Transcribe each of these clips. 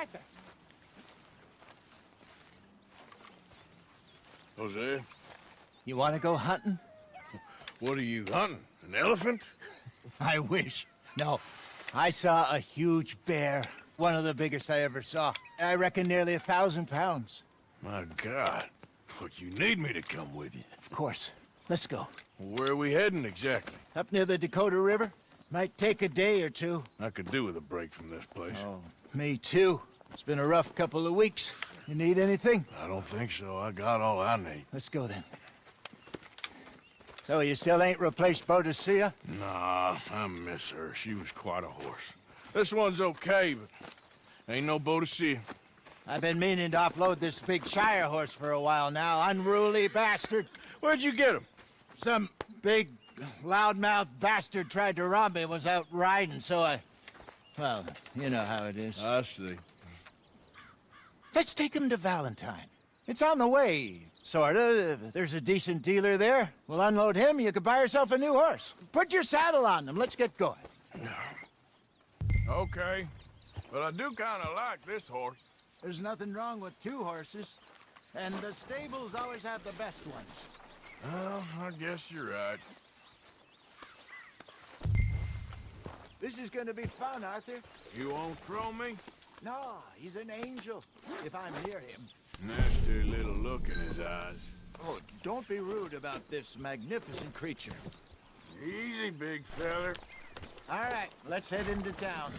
Arthur. Jose, You want to go hunting? what are you hunting? An elephant? I wish. No. I saw a huge bear. One of the biggest I ever saw. I reckon nearly 1,000 pounds. My God. Look, you need me to come with you. Of course. Let's go. Where are we heading exactly? Up near the Dakota River. Might take a day or two. I could do with a break from this place. Oh, me too. It's been a rough couple of weeks. You need anything? I don't think so. I got all I need. Let's go then. So you still ain't replaced Boadicea? Nah, I miss her. She was quite a horse. This one's okay, but ain't no Boadicea. I've been meaning to offload this big Shire horse for a while now. Unruly bastard. Where'd you get him? Some big, loudmouth bastard tried to rob me and was out riding, so I... Well, you know how it is. I see. Let's take him to Valentine. It's on the way, sorta. There's a decent dealer there. We'll unload him, you could buy yourself a new horse. Put your saddle on him, let's get going. Okay, but I do kind of like this horse. There's nothing wrong with two horses, and the stables always have the best ones. Well, I guess you're right. This is gonna be fun, Arthur. You won't throw me? No, he's an angel, if I'm near him. Nasty little look in his eyes. Oh, don't be rude about this magnificent creature. Easy, big feller. All right, let's head into town.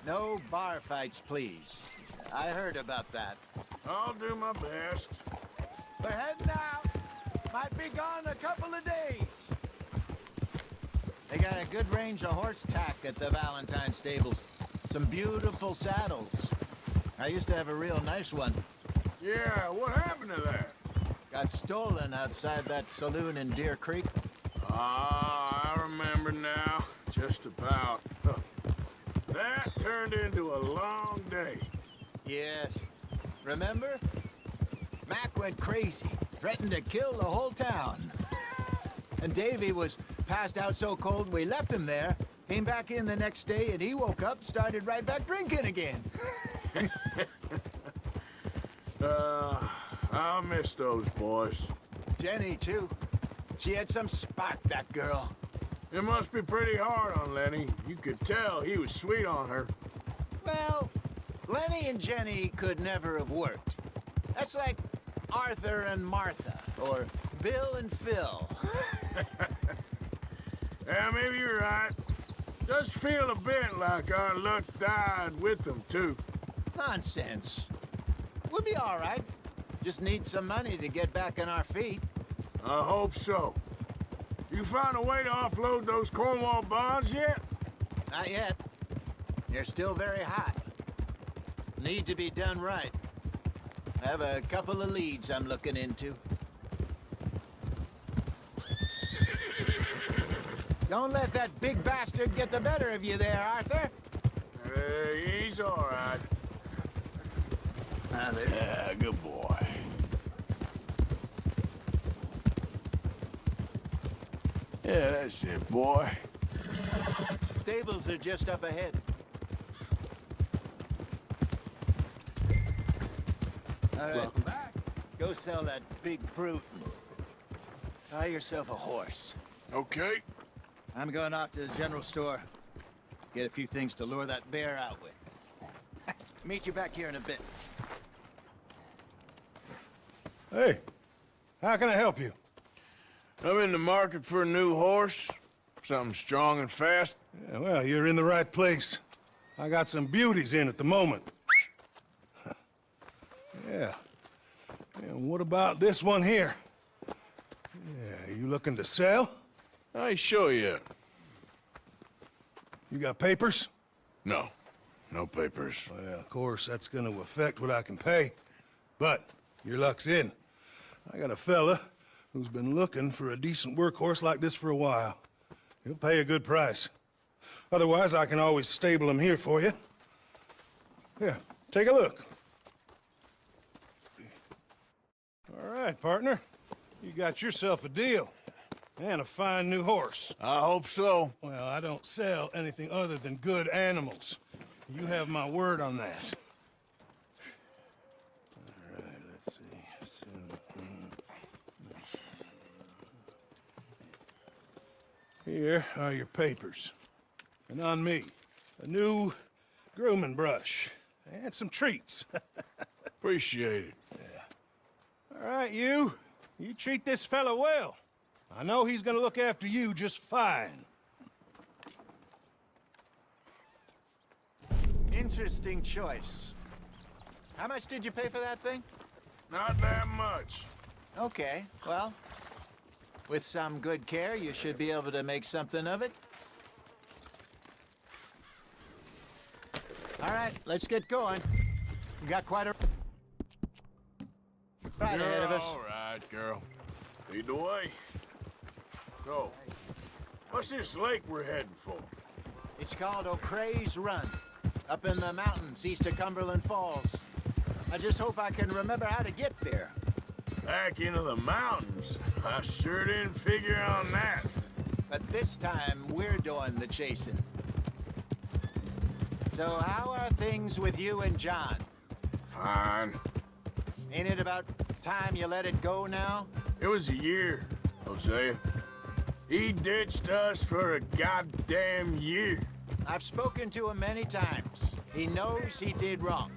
No bar fights, please. I heard about that. I'll do my best. We're heading out. Might be gone a couple of days. They got a good range of horse tack at the Valentine stables. Some beautiful saddles. I used to have a real nice one. Yeah, what happened to that? Got stolen outside that saloon in Deer Creek. Ah, I remember now. Just about. That turned into a long day. Yes. Remember? Mac went crazy. Threatened to kill the whole town. And Davy was passed out so cold we left him there. Came back in the next day and he woke up, started right back drinking again. I'll miss those boys. Jenny, too. She had some spark, that girl. It must be pretty hard on Lenny. You could tell he was sweet on her. Well, Lenny and Jenny could never have worked. That's like Arthur and Martha, or Bill and Phil. Yeah, maybe you're right. Does feel a bit like our luck died with them, too. Nonsense. We'll be all right. Just need some money to get back on our feet. I hope so. You found a way to offload those Cornwall bonds yet? Not yet. They're still very hot. Need to be done right. I have a couple of leads I'm looking into. Don't let that big bastard get the better of you there, Arthur. He's all right. Yeah, good boy. Yeah, that's it, boy. Stables are just up ahead. All right. Welcome back. Go sell that big brute and buy yourself a horse. Okay. I'm going off to the general store. Get a few things to lure that bear out with. Meet you back here in a bit. Hey, how can I help you? I'm in the market for a new horse. Something strong and fast. Yeah, well, you're in the right place. I got some beauties in at the moment. Yeah. And what about this one here? Yeah, you looking to sell? I show you. You got papers? No. No papers. Well, of course, that's gonna affect what I can pay. But your luck's in. I got a fella who's been looking for a decent workhorse like this for a while. He'll pay a good price. Otherwise, I can always stable him here for you. Here, take a look. All right, partner. You got yourself a deal. And a fine new horse. I hope so. Well, I don't sell anything other than good animals. You have my word on that. Here are your papers. And on me, a new grooming brush and some treats. Appreciate it. All right, you. You treat this fella well. I know he's gonna look after you just fine. Interesting choice. How much did you pay for that thing? Not that much. Okay, well, with some good care, you should be able to make something of it. All right, let's get going. We got quite a ride ahead of us. All right, girl. Lead the way. So, what's this lake we're heading for? It's called O'Creagh's Run, up in the mountains east of Cumberland Falls. I just hope I can remember how to get there. Back into the mountains? I sure didn't figure on that. But this time, we're doing the chasing. So how are things with you and John? Fine. Ain't it about time you let it go now? It was a year, Hosea. He ditched us for a goddamn year. I've spoken to him many times. He knows he did wrong.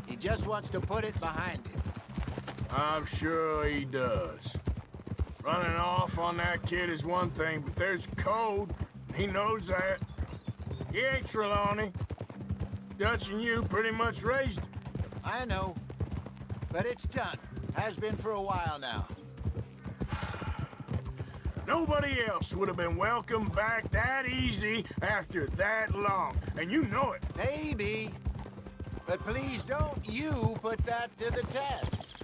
He just wants to put it behind him. I'm sure he does. Running off on that kid is one thing, but there's code. He knows that. He ain't Trelawney. Dutch and you pretty much raised him. I know. But it's done. Has been for a while now. Nobody else would have been welcomed back that easy after that long, and you know it. Maybe. But please don't you put that to the test.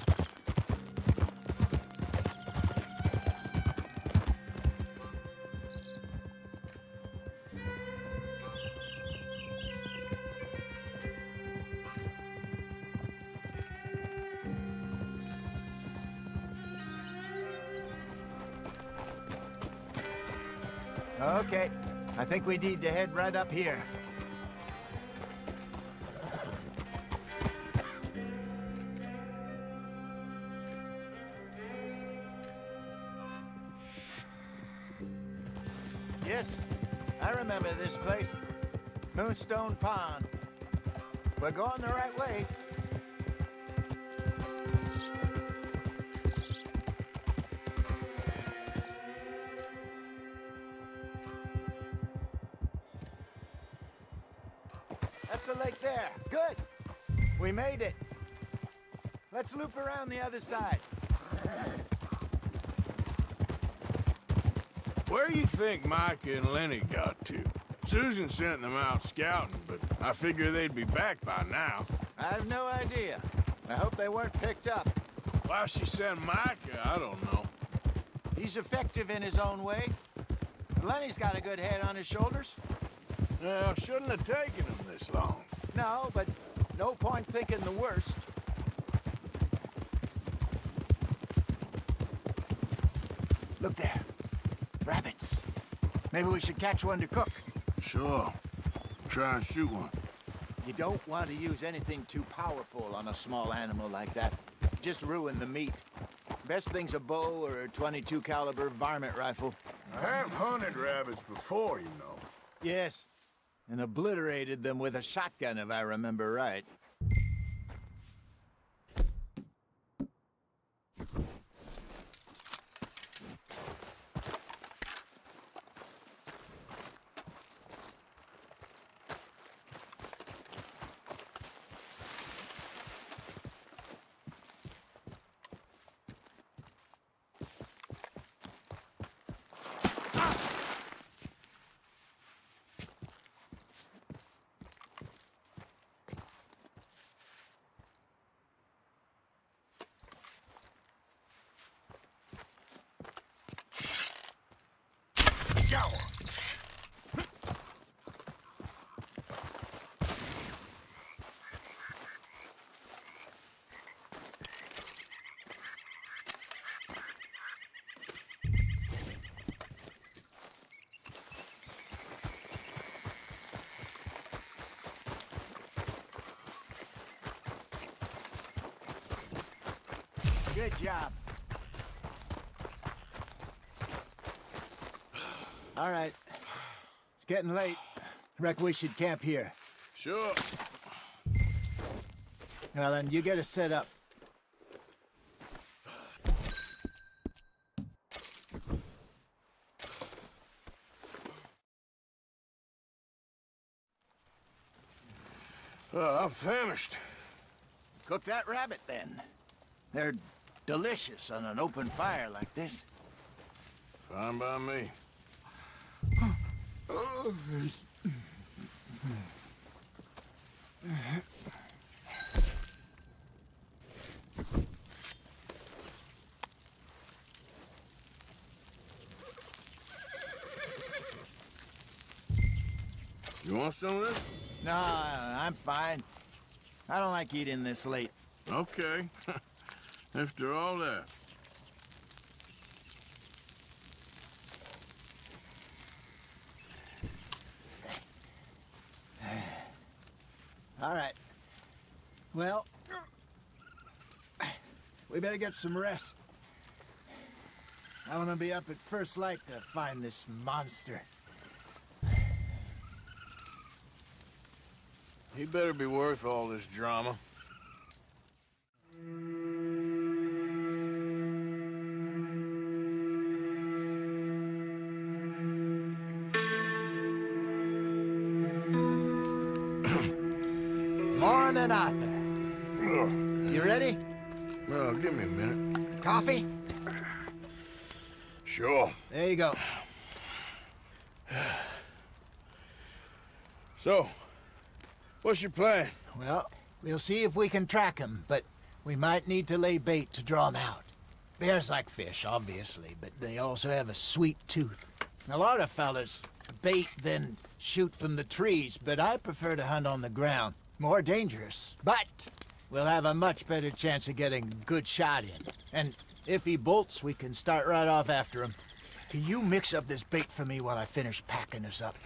Okay, I think we need to head right up here. Yes, I remember this place. Moonstone Pond. We're going the right way. That's the lake there. Good. We made it. Let's loop around the other side. Where you think Mike and Lenny got to? Susan sent them out scouting, but I figure they'd be back by now. I have no idea. I hope they weren't picked up. Why she sent Mike, I don't know. He's effective in his own way. Lenny's got a good head on his shoulders. Well, shouldn't have taken him this long. No, but no point thinking the worst. Look there. Rabbits. Maybe we should catch one to cook. Sure. Try and shoot one. You don't want to use anything too powerful on a small animal like that. Just ruin the meat. Best thing's a bow or a .22 caliber varmint rifle. I have hunted rabbits before, you know. Yes, and obliterated them with a shotgun, if I remember right. Good job. All right. It's getting late. Reckon we should camp here. Sure. Well, then, you get us set up. I'm famished. Cook that rabbit, then. They're delicious on an open fire like this. Fine by me. You want some of this? No, I'm fine. I don't like eating this late. Okay. After all that. All right. Well, we better get some rest. I want to be up at first light to find this monster. He better be worth all this drama. Morning, Arthur. You ready? Well, give me a minute. Coffee? Sure. There you go. So, what's your plan? Well, we'll see if we can track him, but we might need to lay bait to draw him out. Bears like fish, obviously, but they also have a sweet tooth. A lot of fellas bait, then shoot from the trees, but I prefer to hunt on the ground. More dangerous, but we'll have a much better chance of getting a good shot in. And if he bolts, we can start right off after him. Can you mix up this bait for me while I finish packing us up?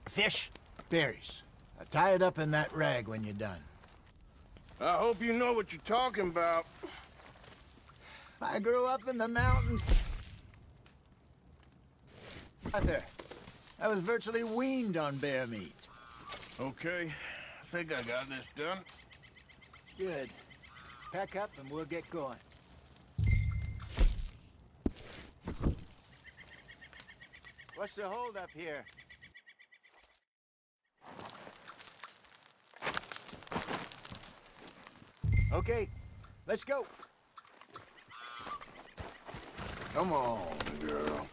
Fish, berries. Tie it up in that rag when you're done. I hope you know what you're talking about. I grew up in the mountains. Arthur, I was virtually weaned on bear meat. Okay, I think I got this done. Good. Pack up and we'll get going. What's the holdup here? Okay, let's go. Come on, girl.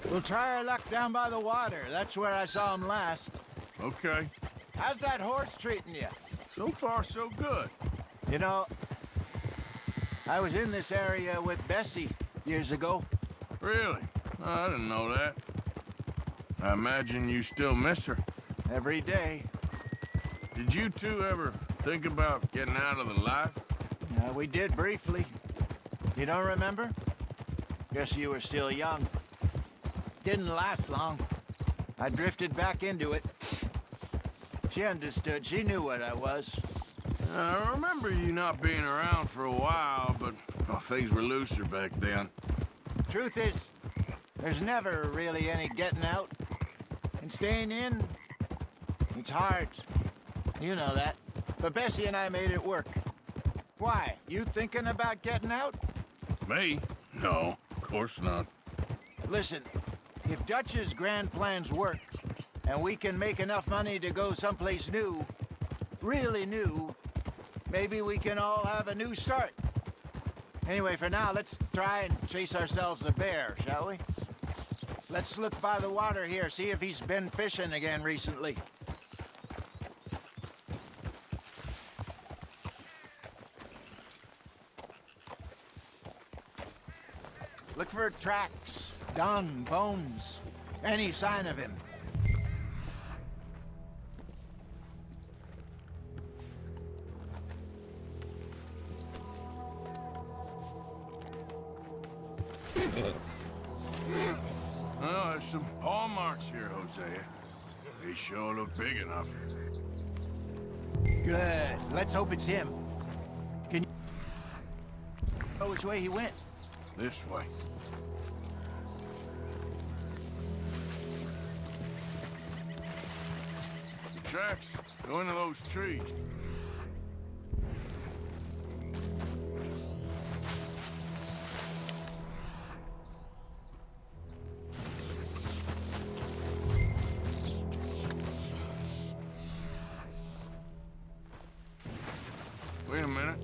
We'll try our luck down by the water. That's where I saw him last. Okay. How's that horse treating you? So far, so good. You know, I was in this area with Bessie years ago. Really? I didn't know that. I imagine you still miss her. Every day. Did you two ever think about getting out of the life? We did briefly. You don't remember? Guess you were still young. Didn't last long. I drifted back into it. She understood. She knew what I was. I remember you not being around for a while, but well, things were looser back then. Truth is, there's never really any getting out. And staying in, it's hard. You know that. But Bessie and I made it work. Why? You thinking about getting out? Me? No, of course not. Listen, if Dutch's grand plans work, and we can make enough money to go someplace new, really new, maybe we can all have a new start. Anyway, for now, let's try and chase ourselves a bear, shall we? Let's look by the water here, see if he's been fishing again recently. Look for tracks, dung, bones, any sign of him. Well, there's some paw marks here, Hosea. They sure look big enough. Good. Let's hope it's him. Can you know which way he went? This way. tracks go into those trees. Wait a minute.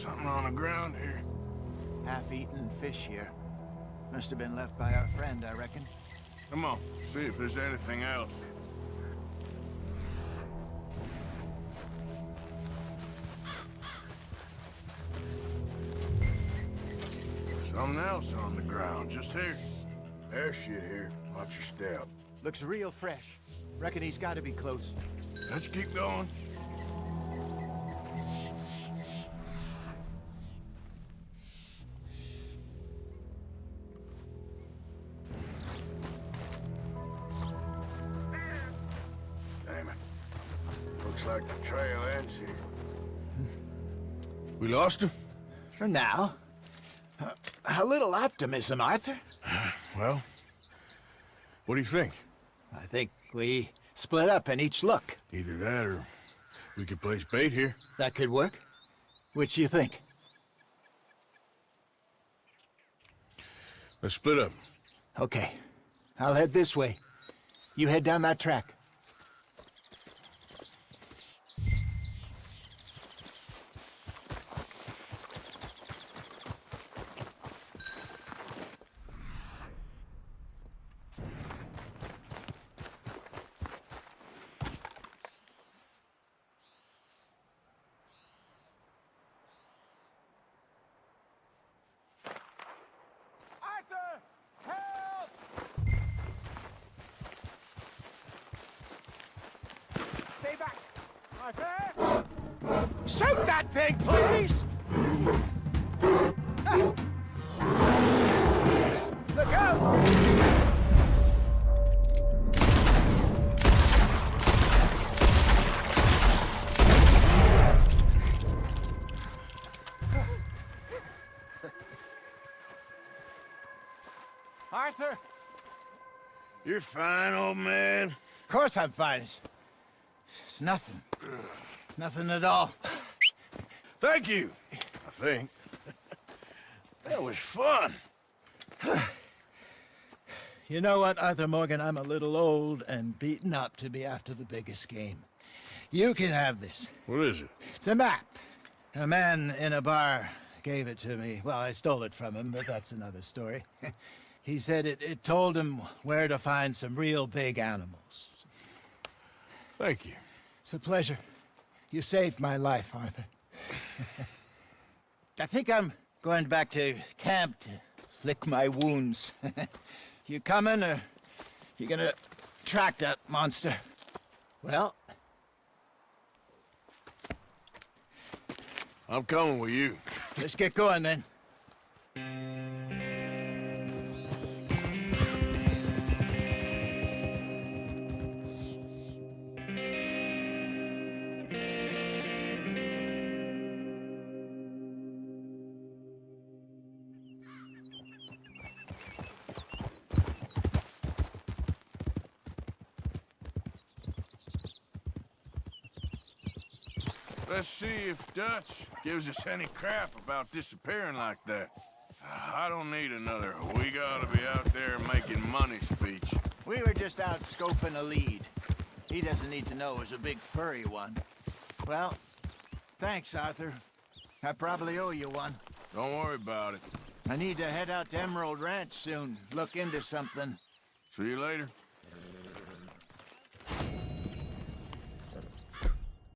Something on the ground here. Half-eaten fish here. Must have been left by our friend, I reckon. Come on, see if there's anything else. Something else on the ground, just here. There's shit here. Watch your step. Looks real fresh. Reckon he's got to be close. Let's keep going. Damn it. Looks like the trail ends here. We lost him? For now. A little optimism, Arthur. Well, what do you think? I think we split up and each look. Either that or we could place bait here. That could work. Which do you think? Let's split up. Okay. I'll head this way. You head down that track. Arthur! Help! Stay back! Arthur! Shoot that thing, please! Ah. Look out! Arthur! You're fine, old man. Of course I'm fine. It's nothing. Nothing at all. Thank you, I think. That was fun. You know what, Arthur Morgan? I'm a little old and beaten up to be after the biggest game. You can have this. What is it? It's a map. A man in a bar gave it to me. Well, I stole it from him, but that's another story. He said it told him where to find some real big animals. Thank you. It's a pleasure. You saved my life, Arthur. I think I'm going back to camp to lick my wounds. You coming, or you gonna track that monster? Well, I'm coming with you. let's get going then. Let's see if Dutch gives us any crap about disappearing like that. I don't need another "we gotta be out there making money" speech. We were just out scoping a lead. He doesn't need to know it was a big furry one. Well, thanks, Arthur. I probably owe you one. Don't worry about it. I need to head out to Emerald Ranch soon, look into something. See you later.